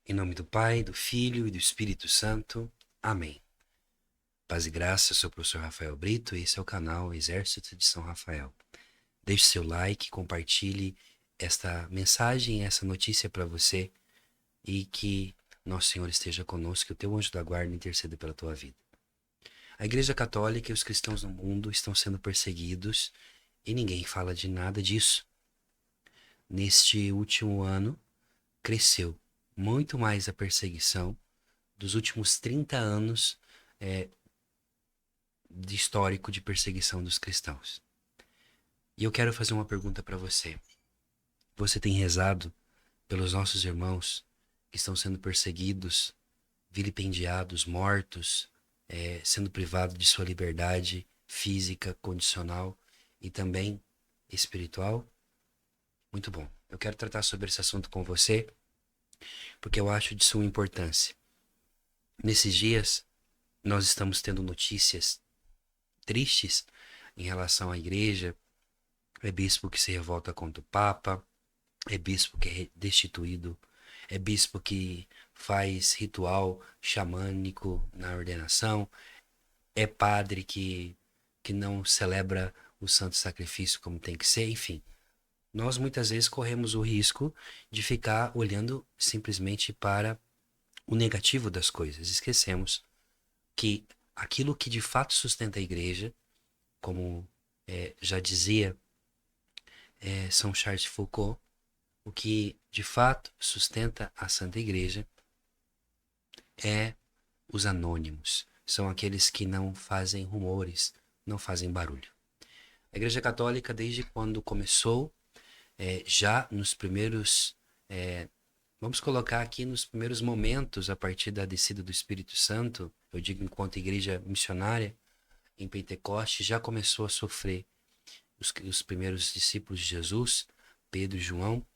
Em nome do Pai, do Filho e do Espírito Santo. Amém. Paz e graça, eu sou o professor Rafael Brito e esse é o canal Exército de São Rafael. Deixe seu like, compartilhe esta mensagem, essa notícia para você e que Nosso Senhor esteja conosco, que o teu anjo da guarda interceda pela tua vida. A Igreja Católica e os cristãos no mundo estão sendo perseguidos e ninguém fala de nada disso. Neste último ano, cresceu muito mais a perseguição dos últimos 30 anos é, de histórico de perseguição dos cristãos. E eu quero fazer uma pergunta para você. Você tem rezado pelos nossos irmãos que estão sendo perseguidos, vilipendiados, mortos, sendo privados de sua liberdade física, condicional e também espiritual? Muito bom. Eu quero tratar sobre esse assunto com você porque eu acho de suma importância. Nesses dias, nós estamos tendo notícias tristes em relação à igreja. É bispo que se revolta contra o Papa, é bispo que é destituído, é bispo que faz ritual xamânico na ordenação, é padre que não celebra o santo sacrifício como tem que ser, enfim. Nós muitas vezes corremos o risco de ficar olhando simplesmente para o negativo das coisas. Esquecemos que aquilo que de fato sustenta a igreja, como já dizia São Charles de Foucault, o que de fato sustenta a Santa Igreja é os anônimos. São aqueles que não fazem rumores, não fazem barulho. A Igreja Católica, desde quando começou, já nos primeiros, vamos colocar aqui nos primeiros momentos, a partir da descida do Espírito Santo, eu digo enquanto igreja missionária, em Pentecostes, já começou a sofrer. Os primeiros discípulos de Jesus, Pedro e João,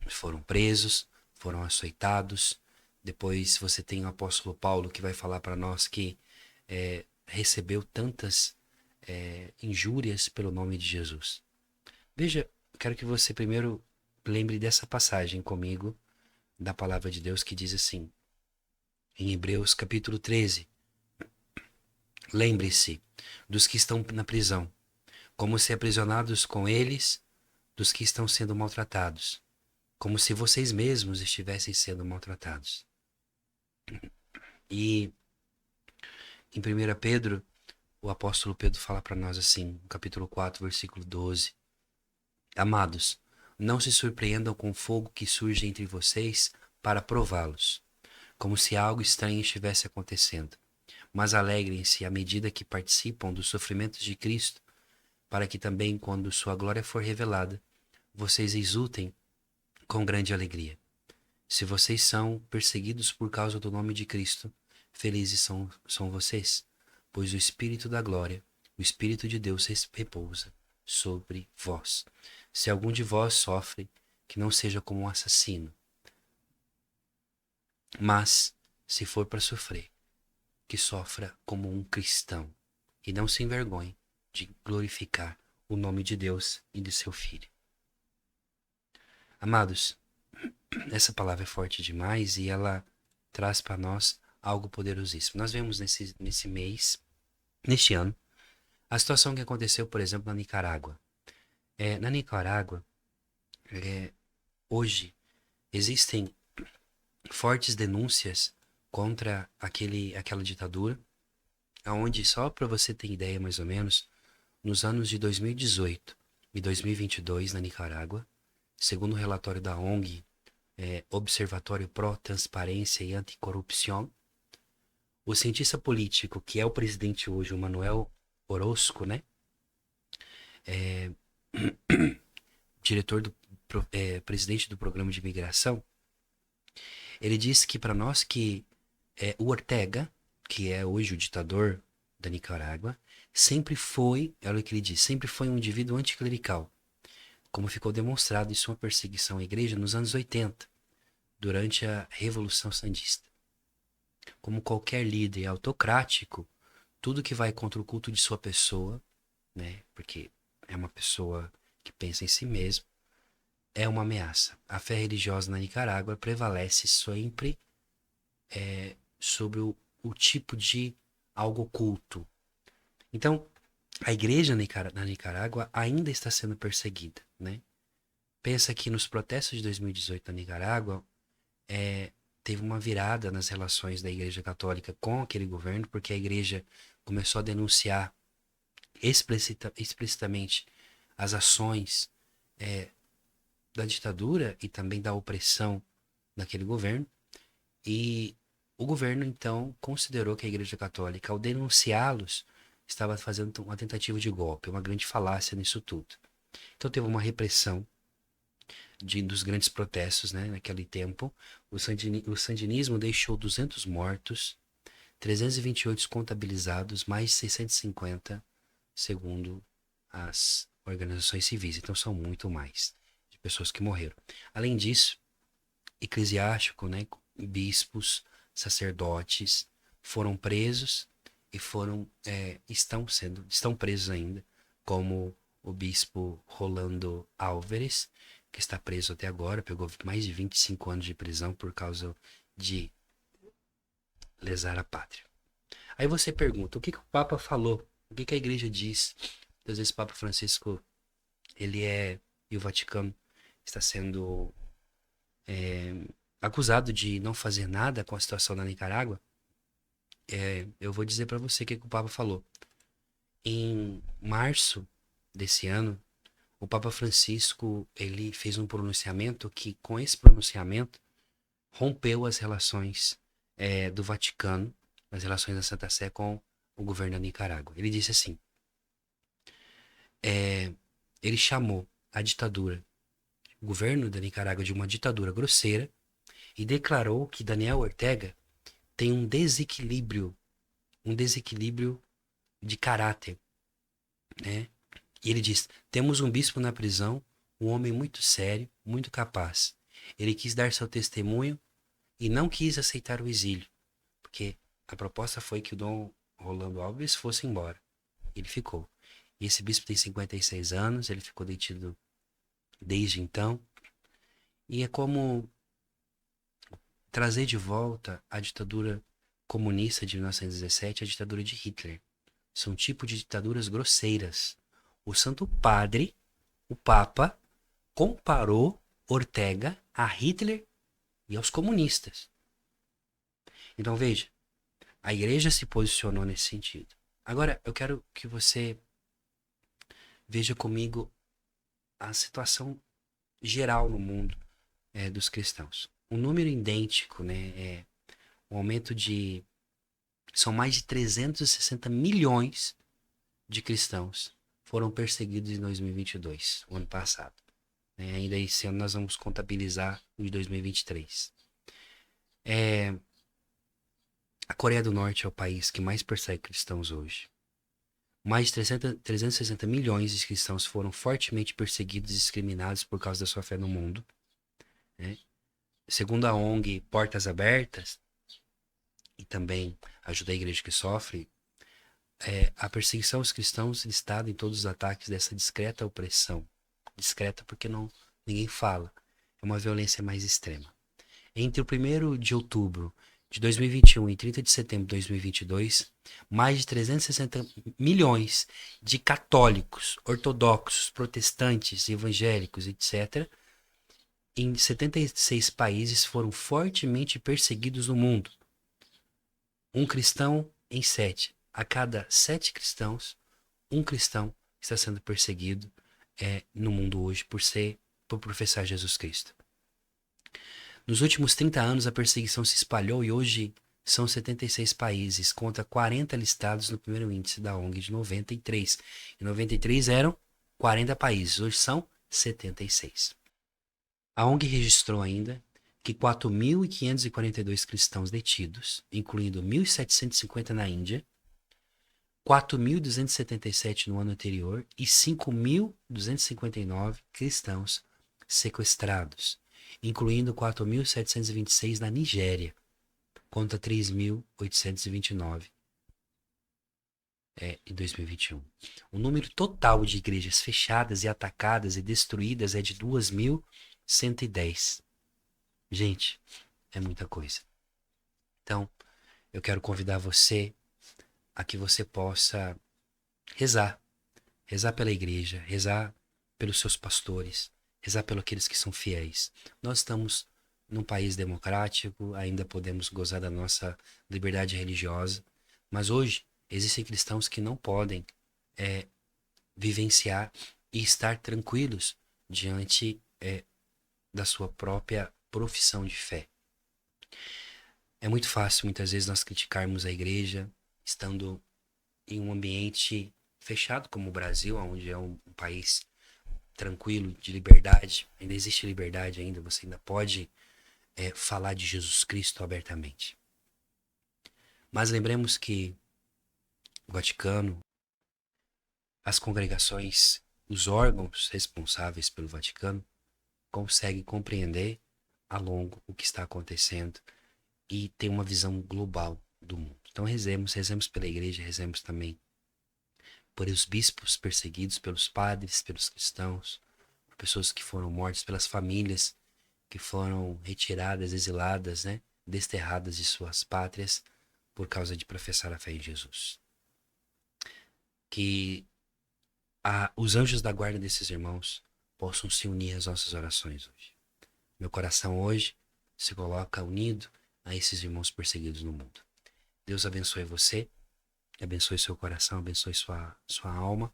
foram presos, foram açoitados. Depois você tem o apóstolo Paulo que vai falar para nós que recebeu tantas injúrias pelo nome de Jesus. Veja, quero que você primeiro lembre dessa passagem comigo da palavra de Deus que diz assim, em Hebreus capítulo 13: lembre-se dos que estão na prisão, como se aprisionados com eles, dos que estão sendo maltratados, como se vocês mesmos estivessem sendo maltratados. E em 1 Pedro, o apóstolo Pedro fala para nós assim, no capítulo 4, versículo 12: amados, não se surpreendam com o fogo que surge entre vocês para prová-los, como se algo estranho estivesse acontecendo. Mas alegrem-se à medida que participam dos sofrimentos de Cristo, para que também, quando sua glória for revelada, vocês exultem com grande alegria. Se vocês são perseguidos por causa do nome de Cristo, felizes são vocês, pois o Espírito da glória, o Espírito de Deus repousa sobre vós. Se algum de vós sofre, que não seja como um assassino, mas, se for para sofrer, que sofra como um cristão, e não se envergonhe de glorificar o nome de Deus e de seu Filho. Amados, essa palavra é forte demais e ela traz para nós algo poderosíssimo. Nós vemos nesse mês, neste ano, a situação que aconteceu, por exemplo, na Nicarágua. Na Nicarágua, hoje, existem fortes denúncias contra aquela ditadura, onde, só para você ter ideia mais ou menos, nos anos de 2018 e 2022 na Nicarágua, segundo o relatório da ONG, Observatório Pró-Transparência e Anticorrupção, o cientista político, que é o presidente hoje, o Manuel Orozco, né? Diretor presidente do programa de imigração, ele disse que para nós que o Ortega, que é hoje o ditador da Nicarágua, sempre foi, olha o que ele diz, sempre foi um indivíduo anticlerical, como ficou demonstrado em sua perseguição à igreja nos anos 80, durante a Revolução Sandista. Como qualquer líder autocrático, tudo que vai contra o culto de sua pessoa, né, porque é uma pessoa que pensa em si mesmo, é uma ameaça. A fé religiosa na Nicarágua prevalece sempre sobre o tipo de algo oculto. Então, a igreja na Nicarágua ainda está sendo perseguida, né? Pensa que nos protestos de 2018 na Nicarágua, teve uma virada nas relações da Igreja Católica com aquele governo, porque a igreja começou a denunciar explicitamente as ações da ditadura e também da opressão daquele governo. E o governo, então, considerou que a Igreja Católica, ao denunciá-los, estava fazendo uma tentativa de golpe, uma grande falácia nisso tudo. Então teve uma repressão dos grandes protestos, né, naquele tempo. O sandinismo deixou 200 mortos, 328 contabilizados, mais de 650, segundo as organizações civis. Então são muito mais de pessoas que morreram. Além disso, eclesiástico, né, bispos, sacerdotes foram presos e estão presos ainda, como o bispo Rolando Álvares, que está preso até agora, pegou mais de 25 anos de prisão por causa de lesar a pátria. Aí você pergunta, o que o Papa falou? O que a igreja diz? Às vezes o Papa Francisco, e o Vaticano está sendo acusado de não fazer nada com a situação da Nicarágua. Eu vou dizer para você o que o Papa falou. Em março desse ano, o Papa Francisco, ele fez um pronunciamento que, com esse pronunciamento, rompeu as relações do Vaticano, as relações da Santa Sé com o governo da Nicarágua. Ele disse assim, ele chamou a ditadura, o governo da Nicarágua, de uma ditadura grosseira e declarou que Daniel Ortega tem um desequilíbrio de caráter, né? E ele diz, temos um bispo na prisão, um homem muito sério, muito capaz. Ele quis dar seu testemunho e não quis aceitar o exílio, porque a proposta foi que o Dom Rolando Alves fosse embora. Ele ficou. E esse bispo tem 56 anos, ele ficou detido desde então. E é como trazer de volta a ditadura comunista de 1917, a ditadura de Hitler. São tipo de ditaduras grosseiras. O Santo Padre, o Papa, comparou Ortega a Hitler e aos comunistas. Então veja, a igreja se posicionou nesse sentido. Agora, eu quero que você veja comigo a situação geral no mundo dos cristãos. Um número idêntico, né? Um aumento de... São mais de 360 milhões de cristãos foram perseguidos em 2022, o ano passado. Ainda esse ano nós vamos contabilizar o de 2023. A Coreia do Norte é o país que mais persegue cristãos hoje. Mais de 360 milhões de cristãos foram fortemente perseguidos e discriminados por causa da sua fé no mundo. Segundo a ONG Portas Abertas, e também Ajuda a Igreja que Sofre, a perseguição aos cristãos listada em todos os ataques dessa discreta opressão. Discreta porque ninguém fala. É uma violência mais extrema. Entre o 1º de outubro de 2021 e 30 de setembro de 2022, mais de 360 milhões de católicos, ortodoxos, protestantes, evangélicos, etc., em 76 países foram fortemente perseguidos no mundo. Um cristão em 7. A cada 7 cristãos, um cristão está sendo perseguido no mundo hoje por professar Jesus Cristo. Nos últimos 30 anos, a perseguição se espalhou e hoje são 76 países, contra 40 listados no primeiro índice da ONG de 93. Em 93 eram 40 países, hoje são 76. A ONG registrou ainda que 4.542 cristãos detidos, incluindo 1.750 na Índia, 4.277 no ano anterior e 5.259 cristãos sequestrados, incluindo 4.726 na Nigéria, contra 3.829 em 2021. O número total de igrejas fechadas e atacadas e destruídas é de 2.110. Gente, é muita coisa. Então, eu quero convidar você a que você possa rezar. Rezar pela igreja, rezar pelos seus pastores, rezar pelos aqueles que são fiéis. Nós estamos num país democrático, ainda podemos gozar da nossa liberdade religiosa, mas hoje existem cristãos que não podem vivenciar e estar tranquilos diante da sua própria profissão de fé. É muito fácil, muitas vezes, nós criticarmos a igreja, estando em um ambiente fechado como o Brasil, onde é um país tranquilo, de liberdade. Ainda existe liberdade ainda, você ainda pode falar de Jesus Cristo abertamente. Mas lembremos que o Vaticano, as congregações, os órgãos responsáveis pelo Vaticano conseguem compreender a longo o que está acontecendo e ter uma visão global do mundo. Então rezemos pela igreja, rezemos também por os bispos perseguidos, pelos padres, pelos cristãos, por pessoas que foram mortas, pelas famílias que foram retiradas, exiladas, né, desterradas de suas pátrias por causa de professar a fé em Jesus. Que os anjos da guarda desses irmãos possam se unir às nossas orações hoje. Meu coração hoje se coloca unido a esses irmãos perseguidos no mundo. Deus abençoe você, abençoe seu coração, abençoe sua alma,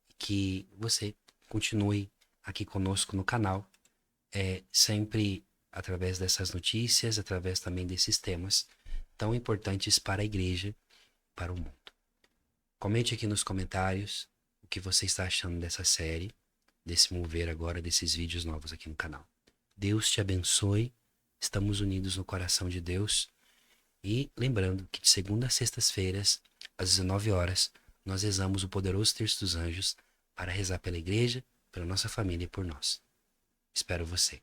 e que você continue aqui conosco no canal, sempre através dessas notícias, através também desses temas tão importantes para a igreja, para o mundo. Comente aqui nos comentários o que você está achando dessa série, desse mover agora, desses vídeos novos aqui no canal. Deus te abençoe, estamos unidos no coração de Deus. E lembrando que de segunda a sextas-feiras, às 19 horas, nós rezamos o poderoso Terço dos Anjos para rezar pela igreja, pela nossa família e por nós. Espero você.